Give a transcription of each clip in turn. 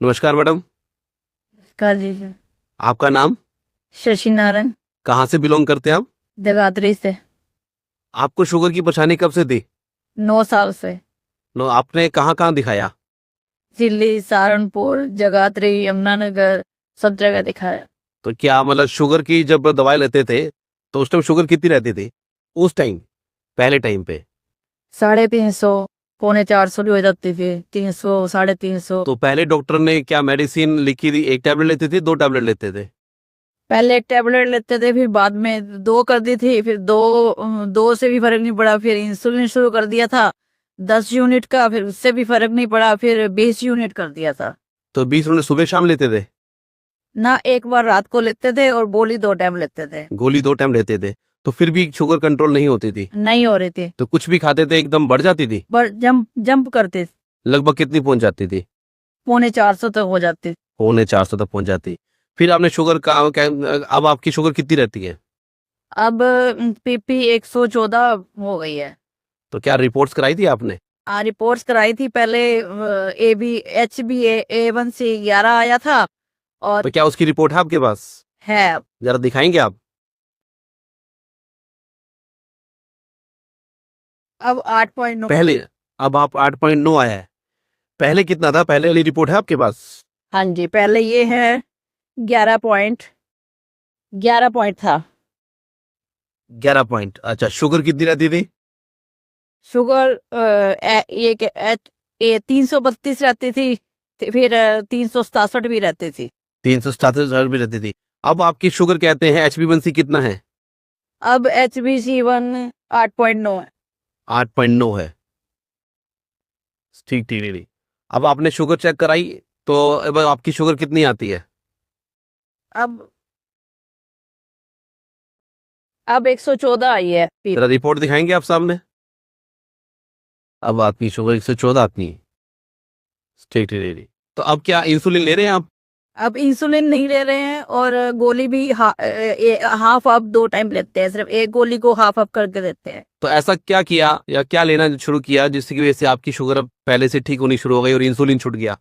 नमस्कार मैडम। नमस्कार जी। आपका नाम? शशि नारायण, कहाँ से बिलोंग करते हैं आप? जगाधरी से। आपको शुगर की परेशानी कब से थी? 9 साल से। नो, आपने कहाँ कहाँ दिखाया? दिल्ली, सहारनपुर, जगाधरी, यमुनानगर, सब जगह दिखाया। तो क्या मतलब शुगर की जब दवाई लेते थे तो उस टाइम शुगर कितनी रहती थी उस टाइम, पहले टाइम पे? 350, पौने 400 भी हो जाती थी, 300, 350। तो पहले डॉक्टर ने क्या मेडिसिन लिखी थी? एक टैबलेट लेते थे, 2 टैबलेट लेते थे? पहले एक टैबलेट लेते थे, फिर बाद में 2 कर दी थी, फिर दो से भी फर्क नहीं पड़ा, फिर इंसुलिन शुरू कर दिया था 10 यूनिट का, फिर उससे भी फर्क नहीं पड़ा, फिर 20 यूनिट कर दिया था। तो 20 मिनट सुबह शाम लेते थे? ना, एक बार रात को लेते थे और गोली 2 टाइम लेते थे। गोली 2 टाइम लेते थे? तो फिर भी शुगर कंट्रोल नहीं होती थी? नहीं हो रही थी। तो कुछ भी खाते थे एकदम बढ़ जाती थी? पर जंप जंप करते, लगभग कितनी पहुंच जाती थी? पौने 400 तक हो जाती। पौने 400 तक पहुंच जाती। फिर आपने शुगर का अब आपकी शुगर कितनी रहती है? अब पीपी 114 हो गई है। तो क्या रिपोर्ट्स कराई थी आपने? रिपोर्ट्स कराई थी पहले। A B H B A1C 11 आया था और तो क्या उसकी रिपोर्ट है आपके पास? है। जरा दिखाएंगे आप? अब 8.9। पहले, अब आप 8.9 आया है। पहले कितना था? पहले वाली रिपोर्ट है आपके पास? हाँ जी, पहले ये है 11 पॉइंट था। 11 पॉइंट। अच्छा, शुगर कितनी रहती थी? शुगर ये 332 रहती थी, फिर 367 भी रहती थी। 367 भी रहती थी। अब आपकी शुगर कहते हैं HbA1c कितना है? अब HbC1 8.9 है। 8.9 है। ठीक ठीक ठीक। अब आपने शुगर चेक कराई तो अब आपकी शुगर कितनी आती है? अब 114 आई है। जरा रिपोर्ट दिखाएंगे आप सामने? अब आपकी शुगर 114 आती है। ठीक ठीक ठीक। तो अब क्या इंसुलिन ले रहे हैं आप? अब इंसुलिन नहीं ले रहे हैं और गोली भी हाफ ऑफ 2 टाइम लेते हैं, सिर्फ एक गोली को हाफ ऑफ करके देते हैं। तो ऐसा क्या किया या क्या लेना शुरू किया जिसकी वजह से आपकी शुगर अब पहले से ठीक होनी शुरू हो गई और इंसुलिन छूट गया?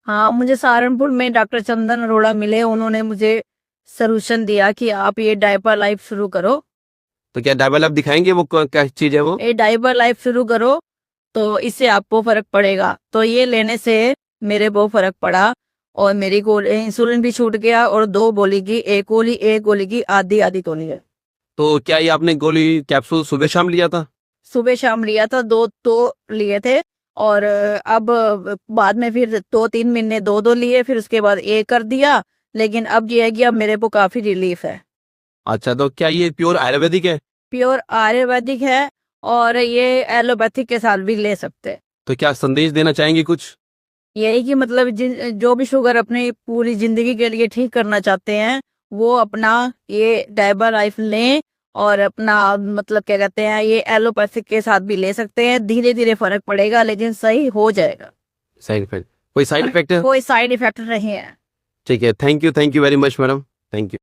हाँ, मुझे सहारनपुर में डॉक्टर चंदन अरोड़ा मिले, उन्होंने मुझे सॉल्यूशन दिया कि आप ये डायपर लाइफ शुरू करो। तो क्या डायबल आप दिखाएंगे वो क्या चीज है वो? ये डायपर लाइफ शुरू करो तो इससे आपको फर्क पड़ेगा। तो ये लेने से मेरे बहुत फर्क पड़ा और मेरी इंसुलिन भी छूट गया और 2 गोली की, एक गोली की आधी आधी गोली है। तो क्या ये आपने गोली कैप्सूल सुबह शाम लिया था? सुबह शाम लिया था, 2 तो लिए थे और अब बाद में फिर 2-3 महीने 2-2 लिए, फिर उसके बाद 1 कर दिया। लेकिन अब ये है कि अब मेरे को काफी रिलीफ है। अच्छा, तो क्या ये प्योर आयुर्वेदिक है? प्योर आयुर्वेदिक है और ये एलोपैथिक के साथ भी ले सकते हैं। तो क्या संदेश देना चाहेंगे कुछ? यही कि मतलब जो भी शुगर अपनी पूरी जिंदगी के लिए ठीक करना चाहते हैं, वो अपना ये डायबर लाइफ लें और अपना मतलब क्या कहते हैं, ये एलोपैथिक के साथ भी ले सकते हैं। धीरे धीरे फर्क पड़ेगा लेकिन सही हो जाएगा। Side effect? कोई साइड इफेक्ट है? कोई साइड इफेक्ट नहीं है। ठीक है, thank you very much madam, thank you.